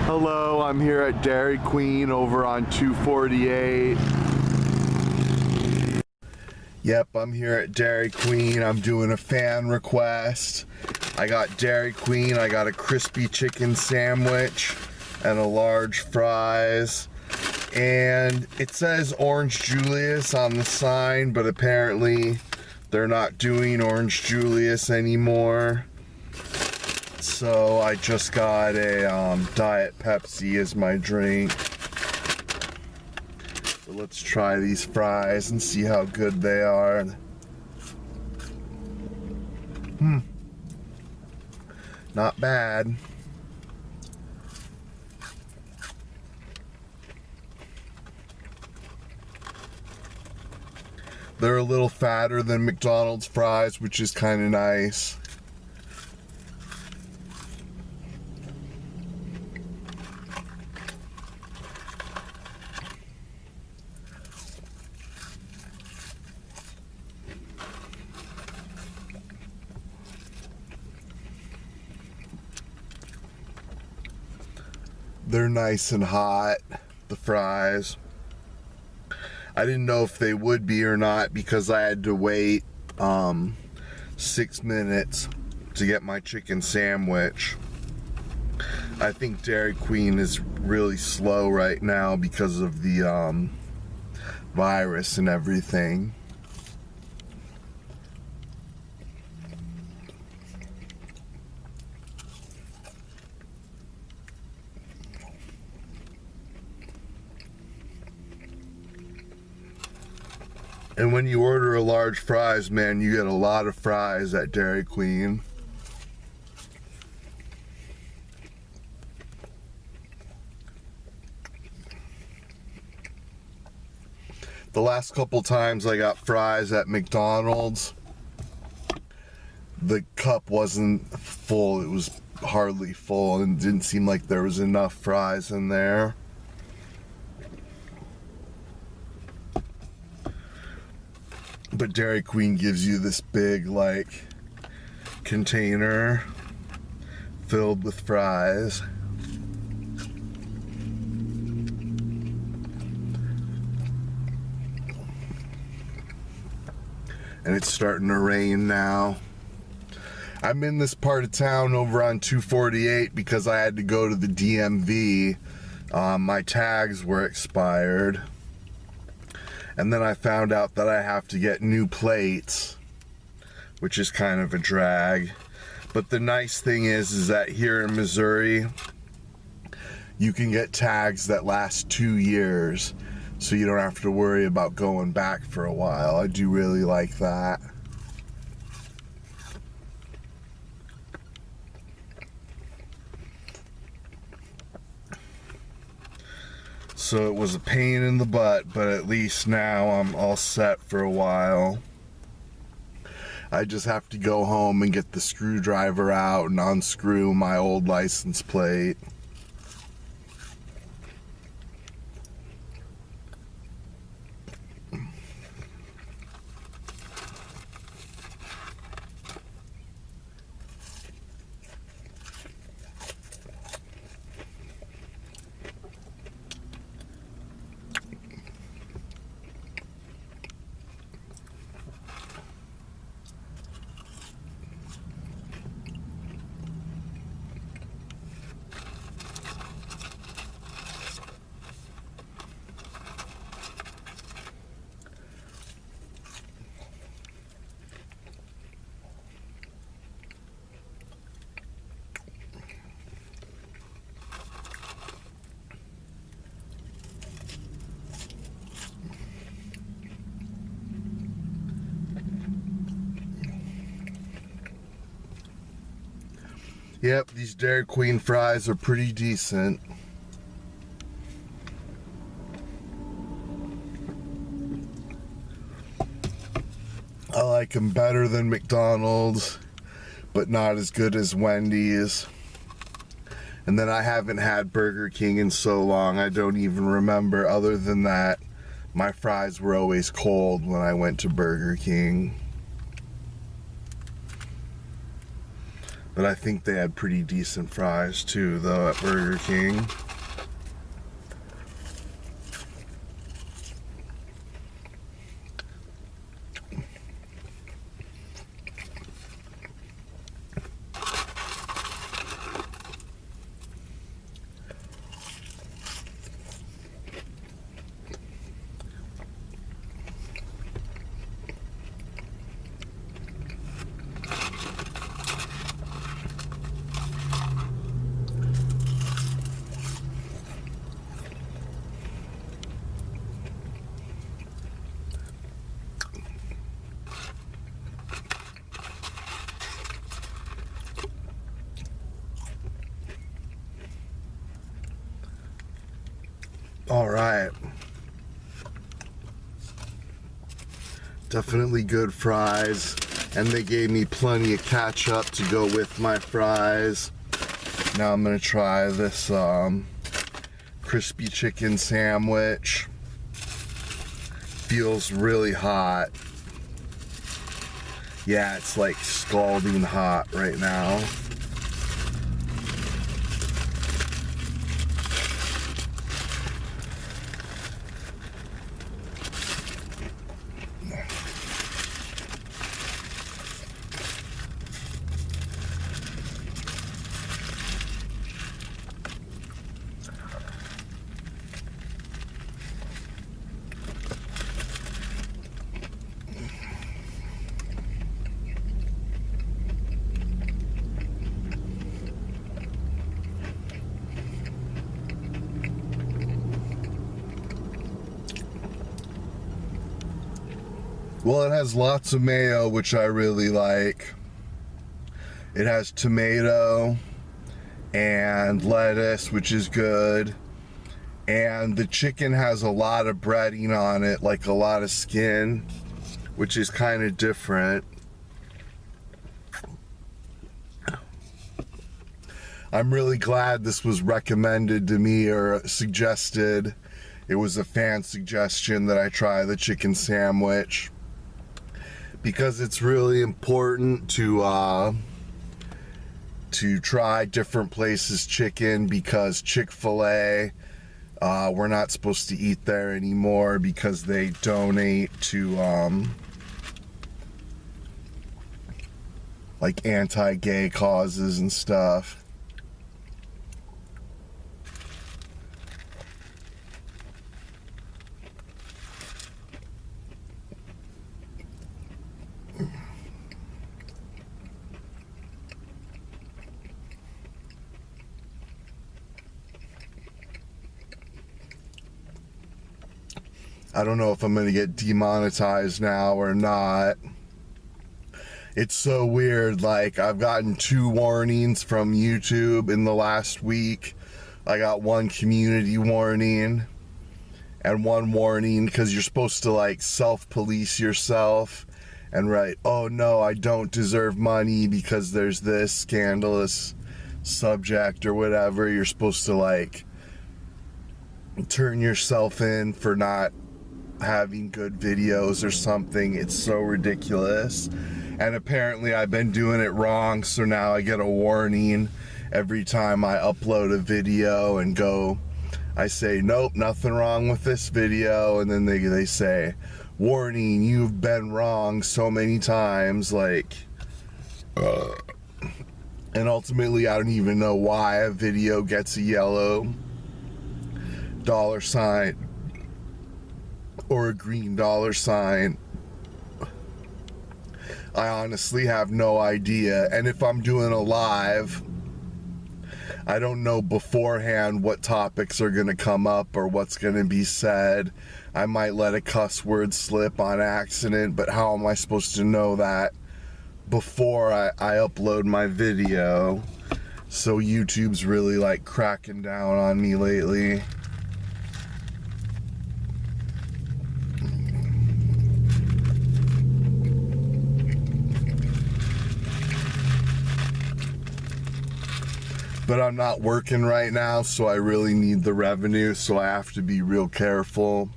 Hello, I'm here at Dairy Queen over on 248. Yep, I'm here at Dairy Queen. I'm doing a fan request. I got Dairy Queen, I got a crispy chicken sandwich and a large fries. And it says Orange Julius on the sign, but apparently they're not doing Orange Julius anymore. So I just got a Diet Pepsi as my drink. So let's try these fries and see how good they are. Not bad. They're a little fatter than McDonald's fries, which is kind of nice. They're nice and hot, the fries. I didn't know if they would be or not because I had to wait 6 minutes to get my chicken sandwich. I think Dairy Queen is really slow right now because of the virus and everything. And when you order a large fries, man, you get a lot of fries at Dairy Queen. The last couple times I got fries at McDonald's, the cup wasn't full. It was hardly full and it didn't seem like there was enough fries in there. But Dairy Queen gives you this big, like, container filled with fries. And it's starting to rain now. I'm in this part of town over on 248 because I had to go to the DMV. My tags were expired. And then I found out that I have to get new plates, which is kind of a drag. But the nice thing is that here in Missouri, you can get tags that last 2 years, so you don't have to worry about going back for a while. I do really like that. So it was a pain in the butt, but at least now I'm all set for a while. I just have to go home and get the screwdriver out and unscrew my old license plate. Yep, these Dairy Queen fries are pretty decent. I like them better than McDonald's, but not as good as Wendy's. And then I haven't had Burger King in so long, I don't even remember. Other than that, my fries were always cold when I went to Burger King. But I think they had pretty decent fries too, though, at Burger King. All right. Definitely good fries. And they gave me plenty of ketchup to go with my fries. Now I'm gonna try this crispy chicken sandwich. Feels really hot. Yeah, it's like scalding hot right now. Well, it has lots of mayo, which I really like. It has tomato and lettuce, which is good. And the chicken has a lot of breading on it, like a lot of skin, which is kind of different. I'm really glad this was recommended to me or suggested. It was a fan suggestion that I try the chicken sandwich, because it's really important to try different places' chicken, because Chick-fil-A, we're not supposed to eat there anymore because they donate to like anti-gay causes and stuff. I don't know if I'm going to get demonetized now or not. It's so weird. Like, I've gotten 2 warnings from YouTube in the last week. I got 1 community warning and 1 warning because you're supposed to like self-police yourself and write, oh no, I don't deserve money because there's this scandalous subject or whatever. You're supposed to like turn yourself in for not having good videos or something. It's so ridiculous. And apparently I've been doing it wrong, so now I get a warning every time I upload a video and I say, nope, nothing wrong with this video, and then they say, warning, you've been wrong so many times, like, and ultimately I don't even know why a video gets a yellow $sign or a green $sign. I honestly have no idea. And if I'm doing a live, I don't know beforehand what topics are going to come up or what's going to be said. I might let a cuss word slip on accident, but how am I supposed to know that before I upload my video? So YouTube's really like cracking down on me lately. But I'm not working right now, so I really need the revenue, so I have to be real careful.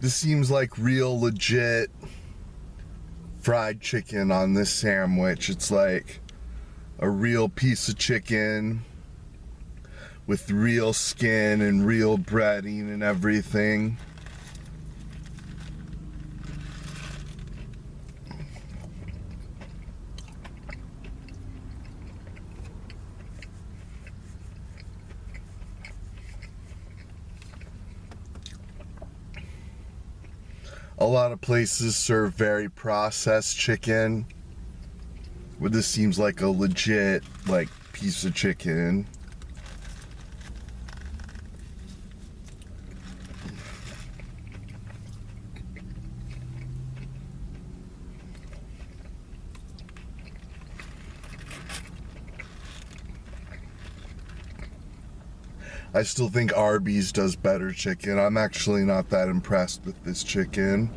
This seems like real legit fried chicken on this sandwich. It's like a real piece of chicken with real skin and real breading and everything. A lot of places serve very processed chicken, but this seems like a legit, like, piece of chicken. I still think Arby's does better chicken. I'm actually not that impressed with this chicken.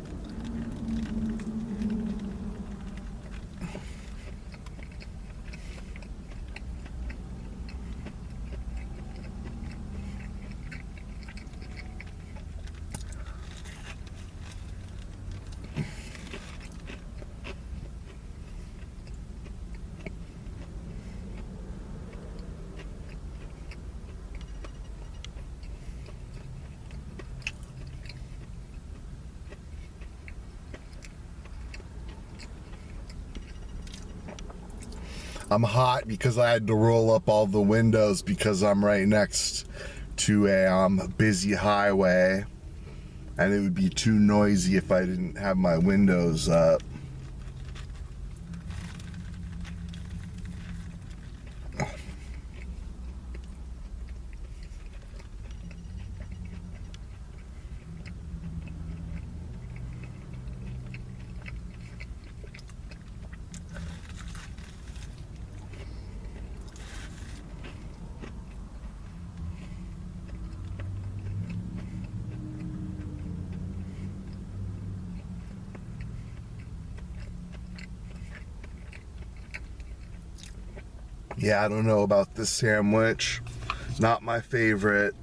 I'm hot because I had to roll up all the windows because I'm right next to a busy highway, and it would be too noisy if I didn't have my windows up. Yeah, I don't know about this sandwich. Not my favorite.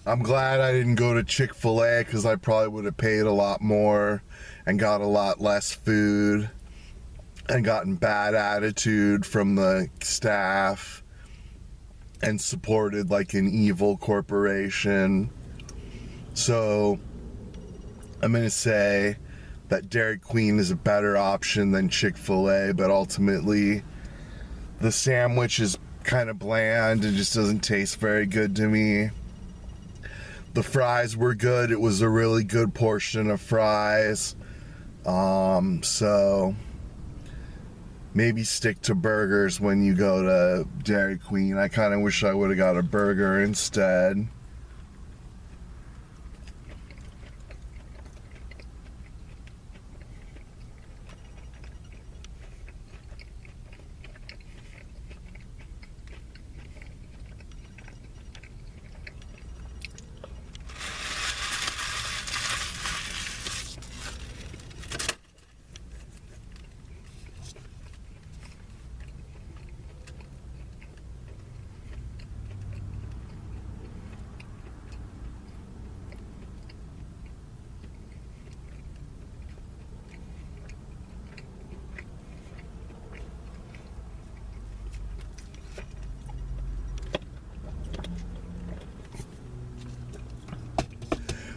I'm glad I didn't go to Chick-fil-A because I probably would have paid a lot more and got a lot less food and gotten bad attitude from the staff and supported like an evil corporation. So I'm going to say that Dairy Queen is a better option than Chick-fil-A, but ultimately the sandwich is kind of bland and just doesn't taste very good to me. The fries were good. It was a really good portion of fries. So maybe stick to burgers when you go to Dairy Queen. I kind of wish I would have got a burger instead.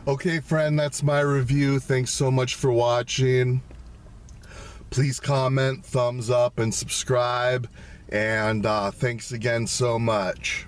Okay, friend, that's my review. Thanks so much for watching. Please comment, thumbs up, and subscribe. And thanks again so much.